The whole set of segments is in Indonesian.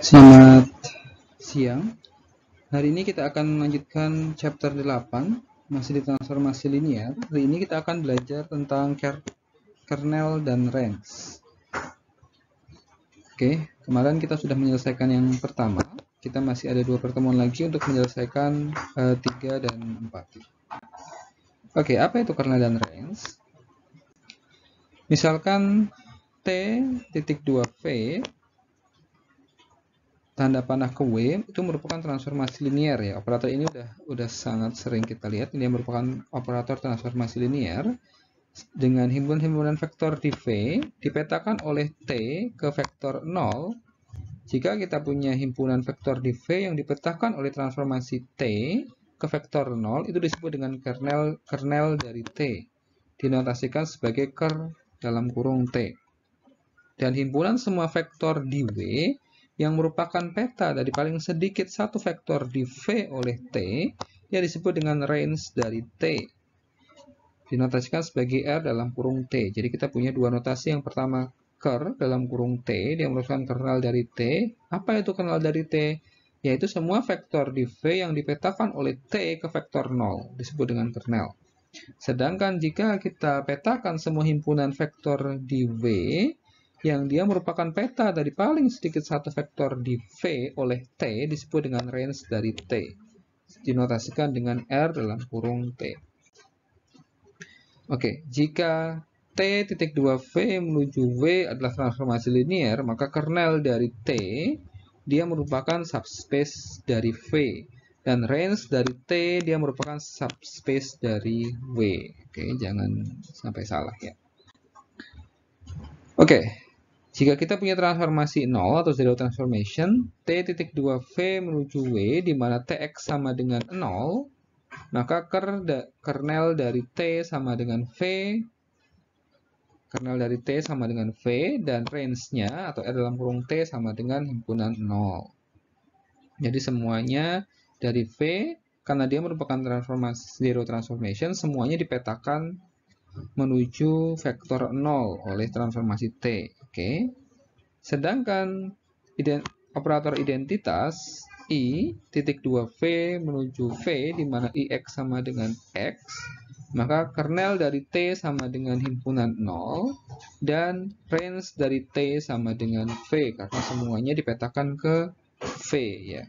Selamat siang. Hari ini kita akan melanjutkan chapter 8, masih di transformasi linear. Hari ini kita akan belajar tentang kernel dan range. Oke, kemarin kita sudah menyelesaikan yang pertama. Kita masih ada 2 pertemuan lagi untuk menyelesaikan 3 dan 4. Oke, apa itu kernel dan range? Misalkan T.2V tanda panah ke W itu merupakan transformasi linear ya. Operator ini udah sangat sering kita lihat. Ini merupakan operator transformasi linear dengan himpunan-himpunan vektor di V dipetakan oleh T ke vektor 0. Jika kita punya himpunan vektor di V yang dipetakan oleh transformasi T ke vektor 0, itu disebut dengan kernel dari T. Dinotasikan sebagai ker dalam kurung T. Dan himpunan semua vektor di W yang merupakan peta dari paling sedikit satu vektor di V oleh T yang disebut dengan range dari T. Dinotasikan sebagai R dalam kurung T. Jadi kita punya dua notasi. Yang pertama ker dalam kurung T, dia merupakan kernel dari T. Apa itu kernel dari T? Yaitu semua vektor di V yang dipetakan oleh T ke vektor 0, disebut dengan kernel. Sedangkan jika kita petakan semua himpunan vektor di V, yang dia merupakan peta dari paling sedikit satu vektor di V oleh T, disebut dengan range dari T. Dinotasikan dengan R dalam kurung T. Oke, jika T.2V menuju W adalah transformasi linear, maka kernel dari T, dia merupakan subspace dari V. Dan range dari T, dia merupakan subspace dari W. Oke, jangan sampai salah ya. Oke. Jika kita punya transformasi 0 atau zero transformation, T.2V menuju W, di mana Tx sama dengan 0, maka kernel dari T sama dengan V, kernel dari T sama dengan V, dan range-nya atau R dalam kurung T sama dengan himpunan 0. Jadi semuanya dari V, karena dia merupakan transformasi zero transformation, semuanya dipetakan menuju vektor 0 oleh transformasi T. Oke. Sedangkan operator identitas I.2V menuju V, di mana IX sama dengan X, maka kernel dari T sama dengan himpunan 0, dan range dari T sama dengan V, karena semuanya dipetakan ke V ya.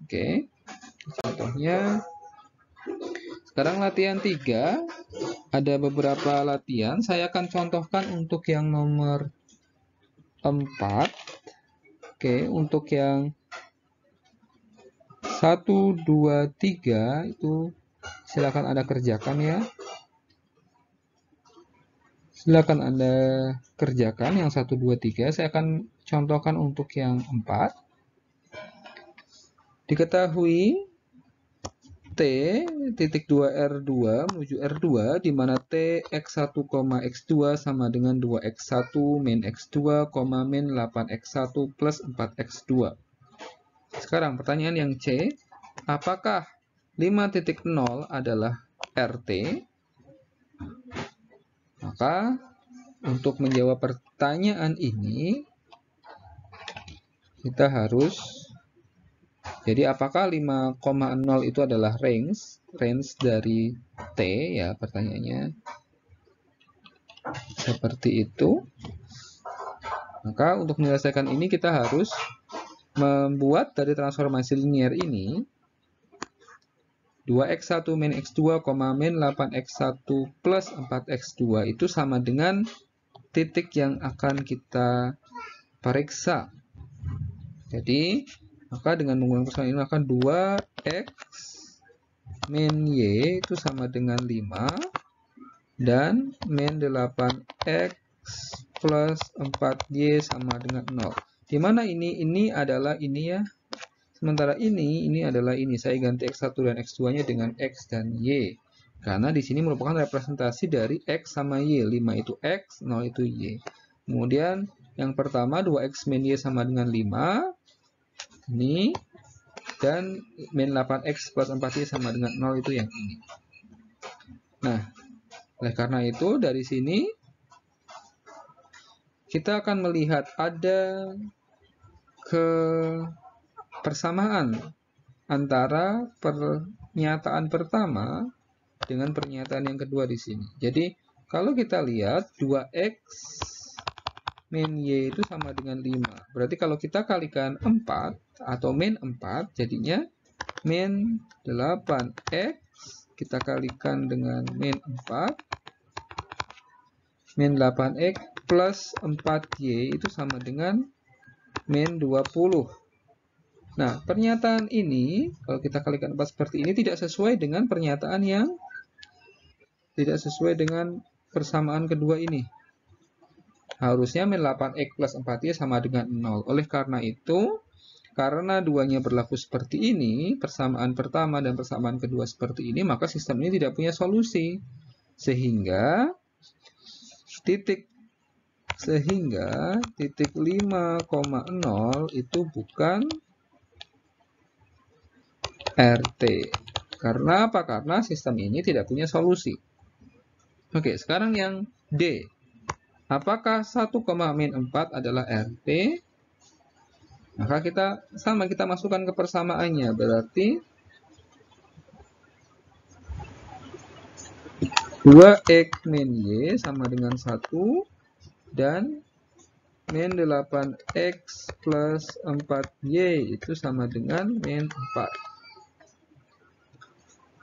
Oke, contohnya sekarang latihan 3, ada beberapa latihan. Saya akan contohkan untuk yang nomor 4. Oke, untuk yang 1, 2, 3 itu silakan Anda kerjakan ya. Silakan Anda kerjakan yang 1, 2, 3. Saya akan contohkan untuk yang 4. Diketahui T.2R2 menuju R2, di mana T x1, x2 sama dengan 2x1 min x2, min 8x1 plus 4x2. Sekarang pertanyaan yang C, apakah 5.0 adalah RT? Maka untuk menjawab pertanyaan ini, kita harus, jadi apakah 5,0 itu adalah range dari T ya, pertanyaannya seperti itu. Maka untuk menyelesaikan ini kita harus membuat dari transformasi linear ini 2x1 min x2, min 8x1 plus 4x2 itu sama dengan titik yang akan kita periksa. Jadi, maka dengan menggunakan persamaan ini maka 2x min y itu sama dengan 5 dan min 8x plus 4y sama dengan 0. Di mana ini adalah ini ya. Sementara ini adalah ini. Saya ganti x1 dan x2-nya dengan x dan y. Karena di sini merupakan representasi dari x sama y. 5 itu x, 0 itu y. Kemudian yang pertama 2x min y sama dengan 5. Ini. Dan min 8x plus 4y sama dengan 0 itu yang ini. Nah, oleh karena itu dari sini kita akan melihat ada ke persamaan antara pernyataan pertama dengan pernyataan yang kedua di sini. Jadi, kalau kita lihat 2x min y itu sama dengan 5. Berarti kalau kita kalikan 4 atau min 4, jadinya min 8x kita kalikan dengan min 4. Min 8x plus 4y itu sama dengan min 20. Nah, pernyataan ini, kalau kita kalikan 4 seperti ini, tidak sesuai dengan pernyataan yang tidak sesuai dengan persamaan kedua ini. Harusnya min 8x plus 4y sama dengan 0. Oleh karena itu, karena duanya berlaku seperti ini, persamaan pertama dan persamaan kedua seperti ini, maka sistem ini tidak punya solusi. Sehingga titik 5,0 itu bukan RT. Karena apa? Karena sistem ini tidak punya solusi. Oke, sekarang yang D. Apakah 1, min 4 adalah RT? Maka kita masukkan ke persamaannya. Berarti 2x min y sama dengan 1 dan min 8x plus 4y itu sama dengan min 4.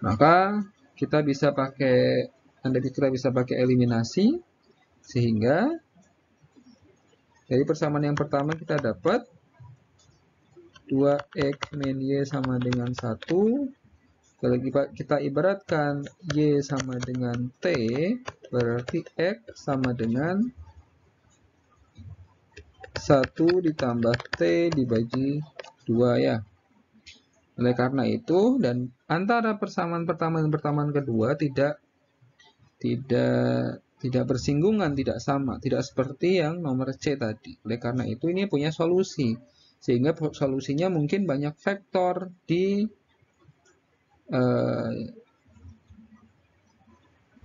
Maka kita bisa pakai eliminasi, sehingga dari persamaan yang pertama kita dapat 2x min y sama dengan 1. Kalau kita ibaratkan y sama dengan t, berarti x sama dengan 1 ditambah t dibagi 2 ya. Oleh karena itu, dan antara persamaan pertama dan persamaan kedua tidak bersinggungan, tidak sama, tidak seperti yang nomor C tadi. Oleh karena itu, ini punya solusi. Sehingga solusinya mungkin banyak vektor di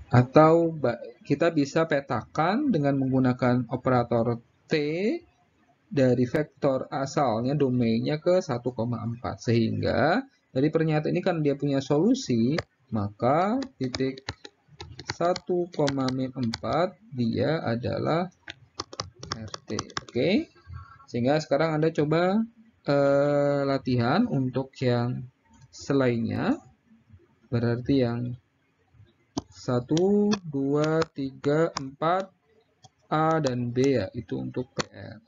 atau kita bisa petakan dengan menggunakan operator T dari vektor asalnya, domainnya ke 1,4. Sehingga dari pernyataan ini kan dia punya solusi, maka titik 1, min 4 dia adalah RT. Oke. Sehingga sekarang Anda coba latihan untuk yang selainnya. Berarti yang 1, 2, 3, 4 A dan B ya, itu untuk PR.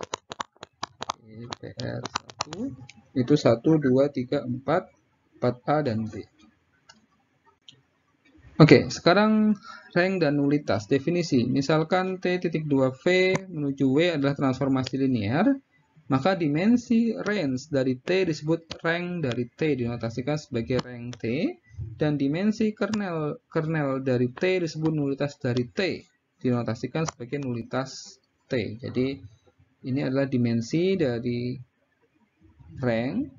Oke, PR 1 itu 1, 2, 3, 4 4A dan B. Oke, sekarang rank dan nulitas. Definisi. Misalkan T.2V menuju W adalah transformasi linear, maka dimensi range dari T disebut rank dari T, dinotasikan sebagai rank T, dan dimensi kernel dari T disebut nulitas dari T, dinotasikan sebagai nulitas T. Jadi ini adalah dimensi dari rank.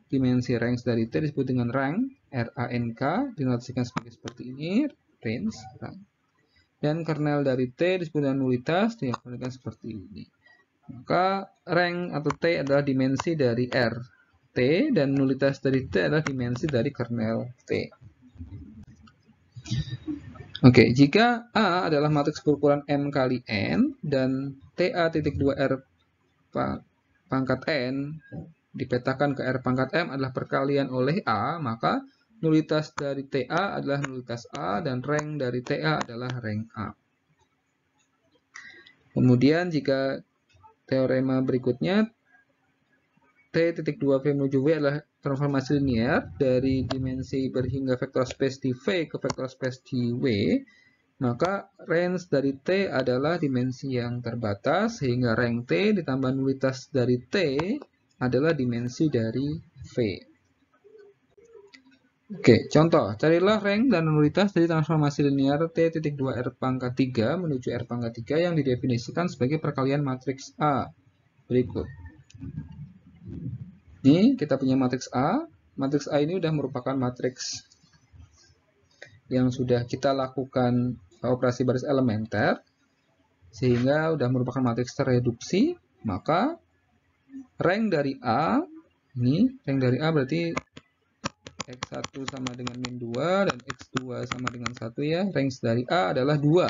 Dimensi range dari T disebut dengan rank, RANK, dinotasikan seperti ini, range, rank. Dan kernel dari T disebut dengan nulitas, dinotasikan seperti ini. Maka rank atau T adalah dimensi dari R, T, dan nulitas dari T adalah dimensi dari kernel T. Oke, jika A adalah matriks berukuran M kali N, dan TA.2R pangkat N dipetakan ke R pangkat M adalah perkalian oleh A, maka nulitas dari TA adalah nulitas A, dan rank dari TA adalah rank A. Kemudian jika teorema berikutnya, T.2V menuju W adalah transformasi linear dari dimensi berhingga vektor space di V ke vektor space di W, maka range dari T adalah dimensi yang terbatas, sehingga rank T ditambah nulitas dari T adalah dimensi dari V. Oke, contoh. Carilah rank dan nulitas dari transformasi linear T.2R pangkat 3 menuju R pangkat 3 yang didefinisikan sebagai perkalian matriks A. Berikut. Ini kita punya matriks A. Matriks A ini sudah merupakan matriks yang sudah kita lakukan operasi baris elementer, sehingga sudah merupakan matriks terreduksi. Maka rank dari A, ini rank dari A berarti X1 sama dengan min 2 dan X2 sama dengan 1 ya. Range dari A adalah 2.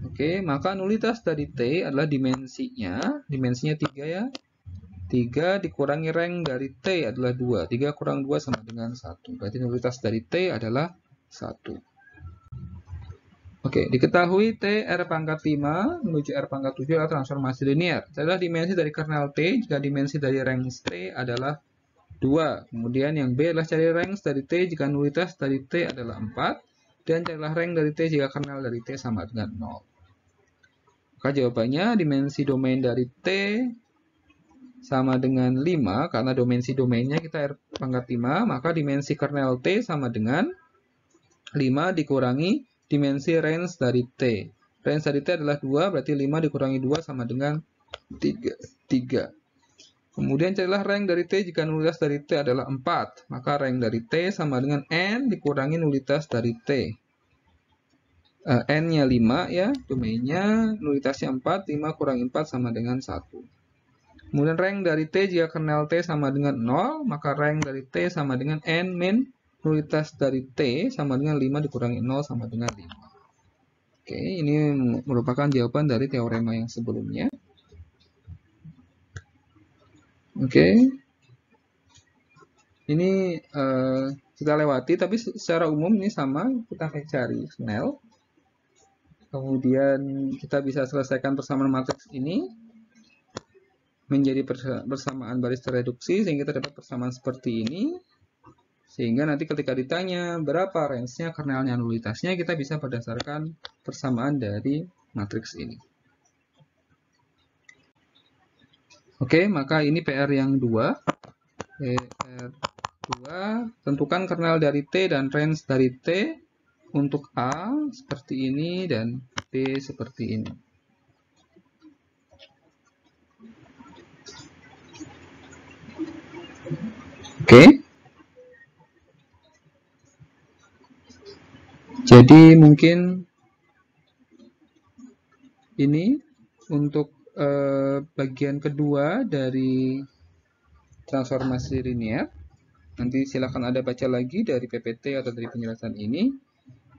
Oke, maka nulitas dari T adalah dimensinya 3 ya. 3 dikurangi rank dari T adalah 2. 3 kurang 2 sama dengan 1. Berarti nulitas dari T adalah 1. Oke, diketahui T R pangkat 5 menuju R pangkat 7 adalah transformasi linear. Adalah dimensi dari kernel T jika dimensi dari range T adalah 2. Kemudian yang B adalah cari range dari T jika nulitas dari T adalah 4. Dan carilah rank dari T jika kernel dari T sama dengan 0. Maka jawabannya dimensi domain dari T sama dengan 5. Karena dimensi domainnya kita R pangkat 5. Maka dimensi kernel T sama dengan 5 dikurangi dimensi range dari T. Range dari T adalah 2. Berarti 5 dikurangi 2 sama dengan 3. Kemudian carilah rank dari T jika nulitas dari T adalah 4. Maka rank dari T sama dengan N dikurangi nulitas dari T. N-nya 5 ya, domainnya, nulitasnya 4, 5 kurangi 4 sama dengan 1. Kemudian rank dari T jika kernel T sama dengan 0, maka rank dari T sama dengan N min nulitas dari T sama dengan 5 dikurangi 0 sama dengan 5. Oke, ini merupakan jawaban dari teorema yang sebelumnya. Oke, ini kita lewati, tapi secara umum ini sama, kita akan cari Snell. Kemudian kita bisa selesaikan persamaan matriks ini menjadi persamaan baris reduksi, sehingga kita dapat persamaan seperti ini. Sehingga nanti ketika ditanya berapa range-nya, kernelnya, nulitasnya, kita bisa berdasarkan persamaan dari matriks ini. Oke, maka ini PR yang 2. PR 2, tentukan kernel dari T dan range dari T untuk A seperti ini dan B seperti ini. Oke. Jadi mungkin ini untuk bagian kedua dari transformasi linear. Nanti silakan Anda baca lagi dari PPT atau dari penjelasan ini.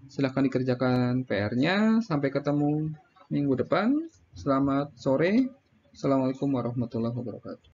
Silakan dikerjakan PR-nya. Sampai ketemu minggu depan. Selamat sore. Assalamualaikum warahmatullahi wabarakatuh.